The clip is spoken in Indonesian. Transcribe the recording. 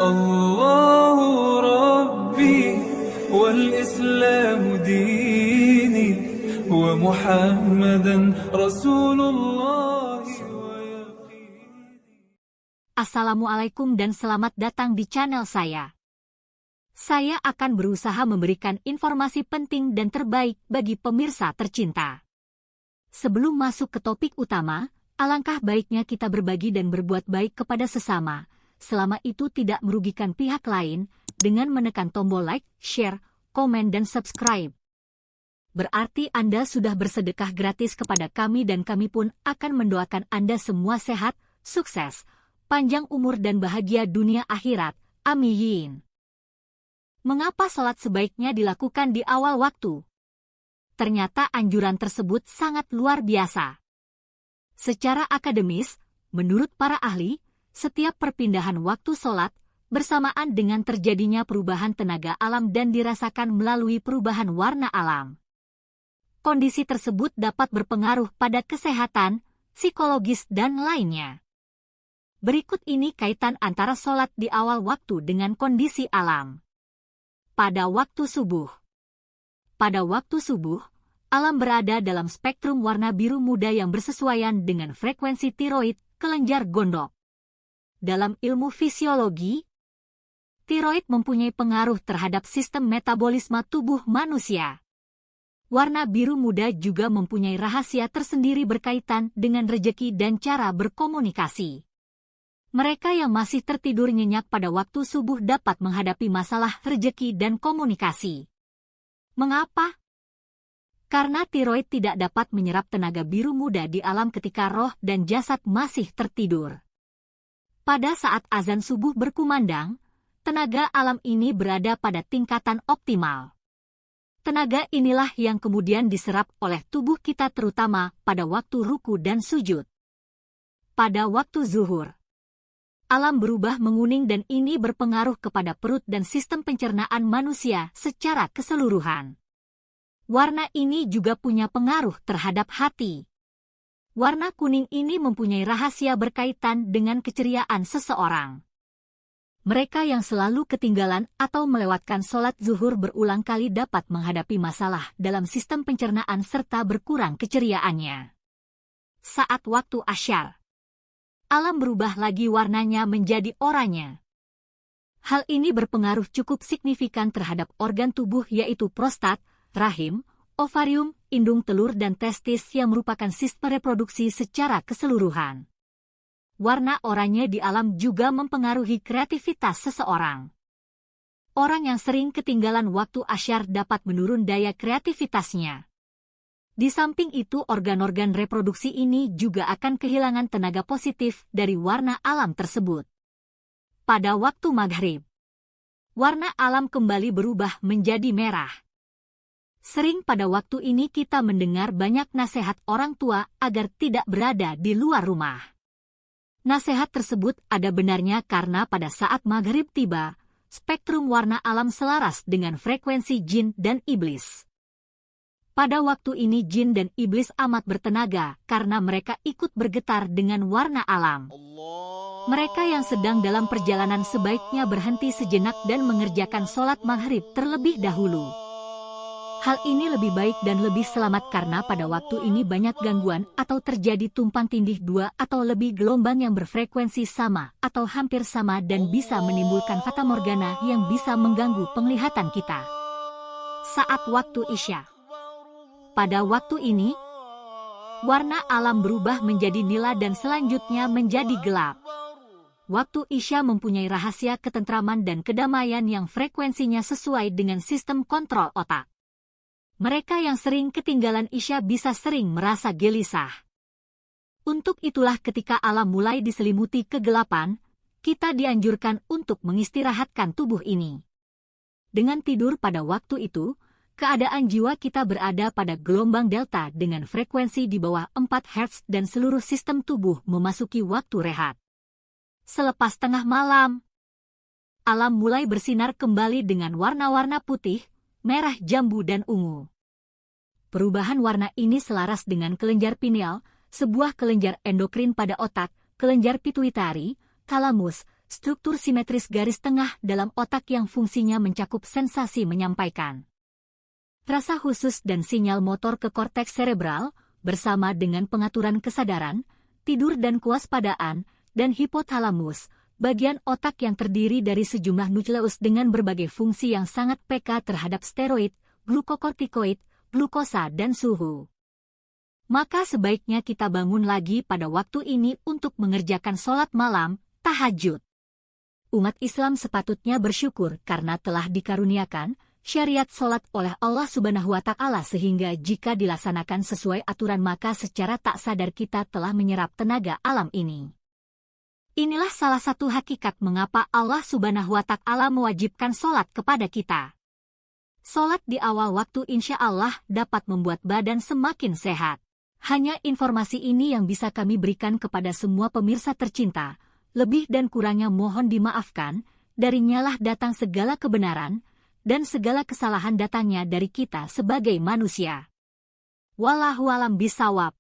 الله ربي والإسلام ديني ومحمدا رسول الله Assalamualaikum dan selamat datang di channel saya. Saya akan berusaha memberikan informasi penting dan terbaik bagi pemirsa tercinta. Sebelum masuk ke topik utama, alangkah baiknya kita berbagi dan berbuat baik kepada sesama, selama itu tidak merugikan pihak lain, dengan menekan tombol like, share, komen dan subscribe. Berarti Anda sudah bersedekah gratis kepada kami dan kami pun akan mendoakan Anda semua sehat, sukses, panjang umur dan bahagia dunia akhirat. Amin. Mengapa sholat sebaiknya dilakukan di awal waktu? Ternyata anjuran tersebut sangat luar biasa. Secara akademis, menurut para ahli, setiap perpindahan waktu sholat bersamaan dengan terjadinya perubahan tenaga alam dan dirasakan melalui perubahan warna alam. Kondisi tersebut dapat berpengaruh pada kesehatan, psikologis dan lainnya. Berikut ini kaitan antara sholat di awal waktu dengan kondisi alam. Pada waktu subuh. Pada waktu subuh, alam berada dalam spektrum warna biru muda yang bersesuaian dengan frekuensi tiroid, kelenjar gondok. Dalam ilmu fisiologi, tiroid mempunyai pengaruh terhadap sistem metabolisme tubuh manusia. Warna biru muda juga mempunyai rahasia tersendiri berkaitan dengan rejeki dan cara berkomunikasi. Mereka yang masih tertidur nyenyak pada waktu subuh dapat menghadapi masalah rejeki dan komunikasi. Mengapa? Karena tiroid tidak dapat menyerap tenaga biru muda di alam ketika roh dan jasad masih tertidur. Pada saat azan subuh berkumandang, tenaga alam ini berada pada tingkatan optimal. Tenaga inilah yang kemudian diserap oleh tubuh kita terutama pada waktu ruku dan sujud. Pada waktu zuhur, alam berubah menguning dan ini berpengaruh kepada perut dan sistem pencernaan manusia secara keseluruhan. Warna ini juga punya pengaruh terhadap hati. Warna kuning ini mempunyai rahasia berkaitan dengan keceriaan seseorang. Mereka yang selalu ketinggalan atau melewatkan sholat zuhur berulang kali dapat menghadapi masalah dalam sistem pencernaan serta berkurang keceriaannya. Saat waktu asyar, alam berubah lagi warnanya menjadi oranye. Hal ini berpengaruh cukup signifikan terhadap organ tubuh yaitu prostat, rahim, ovarium, indung telur dan testis yang merupakan sistem reproduksi secara keseluruhan. Warna oranye di alam juga mempengaruhi kreativitas seseorang. Orang yang sering ketinggalan waktu asyar dapat menurun daya kreativitasnya. Di samping itu organ-organ reproduksi ini juga akan kehilangan tenaga positif dari warna alam tersebut. Pada waktu maghrib, warna alam kembali berubah menjadi merah. Sering pada waktu ini kita mendengar banyak nasihat orang tua agar tidak berada di luar rumah. Nasihat tersebut ada benarnya karena pada saat maghrib tiba, spektrum warna alam selaras dengan frekuensi jin dan iblis. Pada waktu ini jin dan iblis amat bertenaga karena mereka ikut bergetar dengan warna alam. Mereka yang sedang dalam perjalanan sebaiknya berhenti sejenak dan mengerjakan sholat maghrib terlebih dahulu. Hal ini lebih baik dan lebih selamat karena pada waktu ini banyak gangguan atau terjadi tumpang tindih dua atau lebih gelombang yang berfrekuensi sama atau hampir sama dan bisa menimbulkan fatamorgana yang bisa mengganggu penglihatan kita. Saat waktu Isya. Pada waktu ini, warna alam berubah menjadi nila dan selanjutnya menjadi gelap. Waktu Isya mempunyai rahasia ketentraman dan kedamaian yang frekuensinya sesuai dengan sistem kontrol otak. Mereka yang sering ketinggalan Isya bisa sering merasa gelisah. Untuk itulah ketika alam mulai diselimuti kegelapan, kita dianjurkan untuk mengistirahatkan tubuh ini. Dengan tidur pada waktu itu, keadaan jiwa kita berada pada gelombang delta dengan frekuensi di bawah 4 Hz dan seluruh sistem tubuh memasuki waktu rehat. Selepas tengah malam, alam mulai bersinar kembali dengan warna-warna putih, merah jambu dan ungu. Perubahan warna ini selaras dengan kelenjar pineal, sebuah kelenjar endokrin pada otak, kelenjar pituitari, talamus, struktur simetris garis tengah dalam otak yang fungsinya mencakup sensasi menyampaikan rasa khusus dan sinyal motor ke korteks cerebral, bersama dengan pengaturan kesadaran, tidur dan kewaspadaan, dan hipotalamus, bagian otak yang terdiri dari sejumlah nukleus dengan berbagai fungsi yang sangat peka terhadap steroid, glukokortikoid, glukosa dan suhu. Maka sebaiknya kita bangun lagi pada waktu ini untuk mengerjakan sholat malam, tahajud. Umat Islam sepatutnya bersyukur karena telah dikaruniakan syariat sholat oleh Allah Subhanahu wa Ta'ala, sehingga jika dilaksanakan sesuai aturan maka secara tak sadar kita telah menyerap tenaga alam ini. Inilah salah satu hakikat mengapa Allah Subhanahu wa Ta'ala mewajibkan sholat kepada kita. Sholat di awal waktu insya Allah dapat membuat badan semakin sehat. Hanya informasi ini yang bisa kami berikan kepada semua pemirsa tercinta. Lebih dan kurangnya mohon dimaafkan, darinya lah datang segala kebenaran, dan segala kesalahan datangnya dari kita sebagai manusia. Wallahu a'lam bishawab.